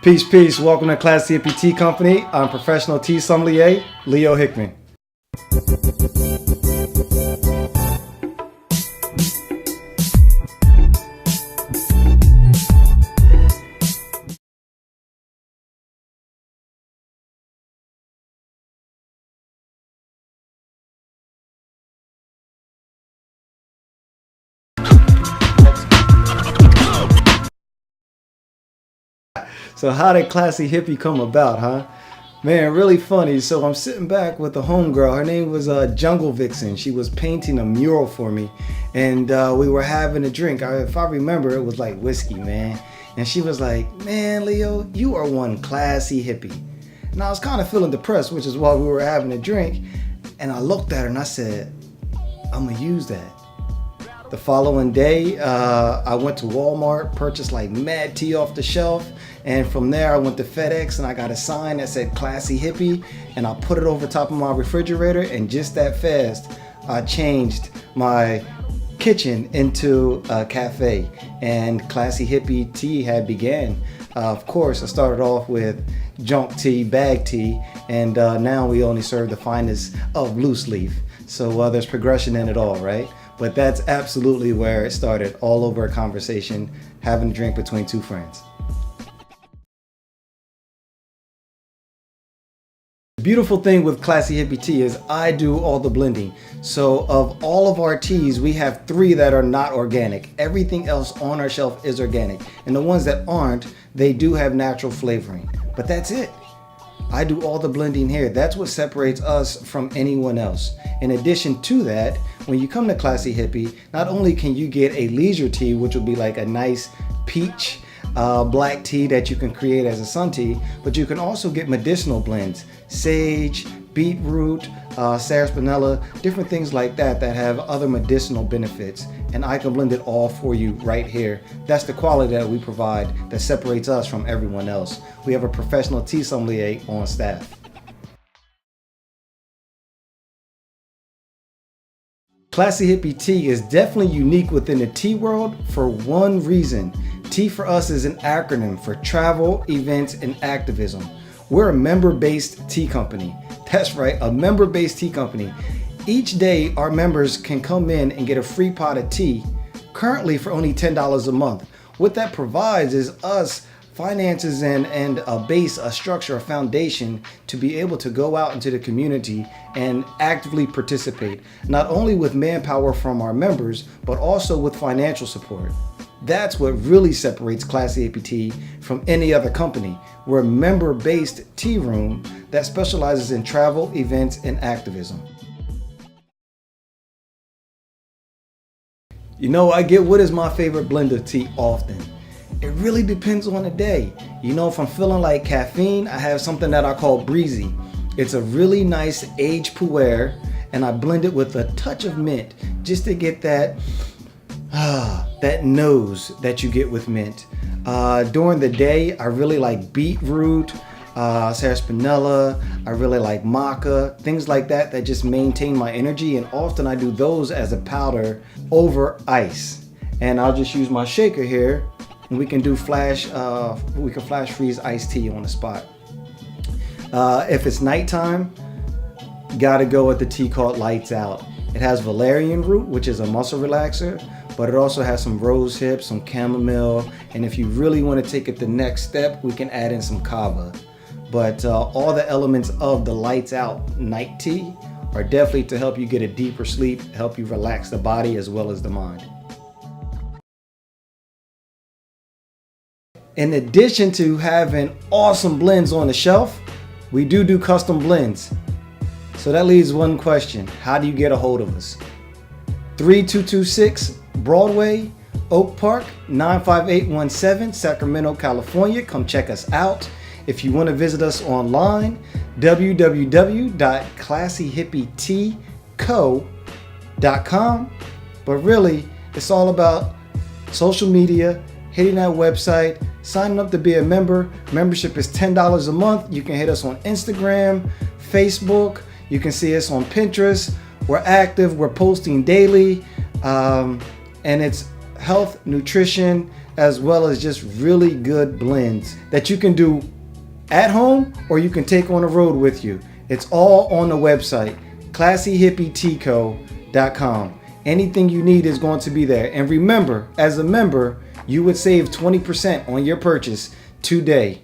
Peace, peace. Welcome to Classy Hippie Tea Company. I'm professional tea sommelier, Leo Hickman. So how did Classy Hippie come about, huh? Man, really funny. So I'm sitting back with a homegirl. Her name was Jungle Vixen. She was painting a mural for me, and we were having a drink. If I remember, it was like whiskey, man. And she was like, "Man, Leo, you are one classy hippie." And I was kind of feeling depressed, which is why we were having a drink. And I looked at her and I said, "I'm gonna use that." The following day, I went to Walmart, purchased like mad tea off the shelf, and from there I went to FedEx and I got a sign that said Classy Hippie, and I put it over top of my refrigerator, and just that fast, I changed my kitchen into a cafe, and Classy Hippie Tea had began. Of course, I started off with junk tea, bag tea, and now we only serve the finest of loose leaf. So there's progression in it all, right? But that's absolutely where it started, all over a conversation, having a drink between two friends. The beautiful thing with Classy Hippie Tea is I do all the blending. So of all of our teas, we have 3 that are not organic. Everything else on our shelf is organic. And the ones that aren't, they do have natural flavoring. But that's it. I do all the blending here. That's what separates us from anyone else. In addition to that, when you come to Classy Hippie, not only can you get a leisure tea, which will be like a nice peach black tea that you can create as a sun tea, but you can also get medicinal blends, sage, beetroot, sarsaparilla, different things like that that have other medicinal benefits. And I can blend it all for you right here. That's the quality that we provide that separates us from everyone else. We have a professional tea sommelier on staff. Classy Hippie Tea is definitely unique within the tea world for one reason. Tea for us is an acronym for travel, events, and activism. We're a member-based tea company. That's right, a member-based tea company. Each day, our members can come in and get a free pot of tea, currently for only $10 a month. What that provides is us finances and a base, a structure, a foundation to be able to go out into the community and actively participate, not only with manpower from our members, but also with financial support. That's what really separates Classy Hippie Tea from any other company. We're a member-based tea room that specializes in travel, events, and activism. You know, I get what is my favorite blend of tea often. It really depends on the day. You know, if I'm feeling like caffeine, I have something that I call Breezy. It's a really nice aged pu'er, and I blend it with a touch of mint just to get that nose that you get with mint. During the day, I really like beetroot, sarsaparilla, I really like maca, things like that that just maintain my energy, and often I do those as a powder over ice. And I'll just use my shaker here, and we can do flash freeze iced tea on the spot. If it's nighttime, gotta go with the tea called Lights Out. It has valerian root, which is a muscle relaxer, but it also has some rose hips, some chamomile, and if you really want to take it the next step, we can add in some kava. But all the elements of the Lights Out night tea are definitely to help you get a deeper sleep, help you relax the body as well as the mind. In addition to having awesome blends on the shelf, we do custom blends. So that leaves one question: how do you get a hold of us? 3226 Broadway, Oak Park, 95817, Sacramento, California. Come check us out. If you want to visit us online, www.classyhippieteaco.com. But really, it's all about social media, hitting that website, signing up to be a member. Membership is $10 a month. You can hit us on Instagram, Facebook. You can see us on Pinterest. We're active. We're posting daily. And it's health, nutrition, as well as just really good blends that you can do at home or you can take on the road with you. It's all on the website, ClassyHippieTeaCo.com. Anything you need is going to be there. And remember, as a member, you would save 20% on your purchase today.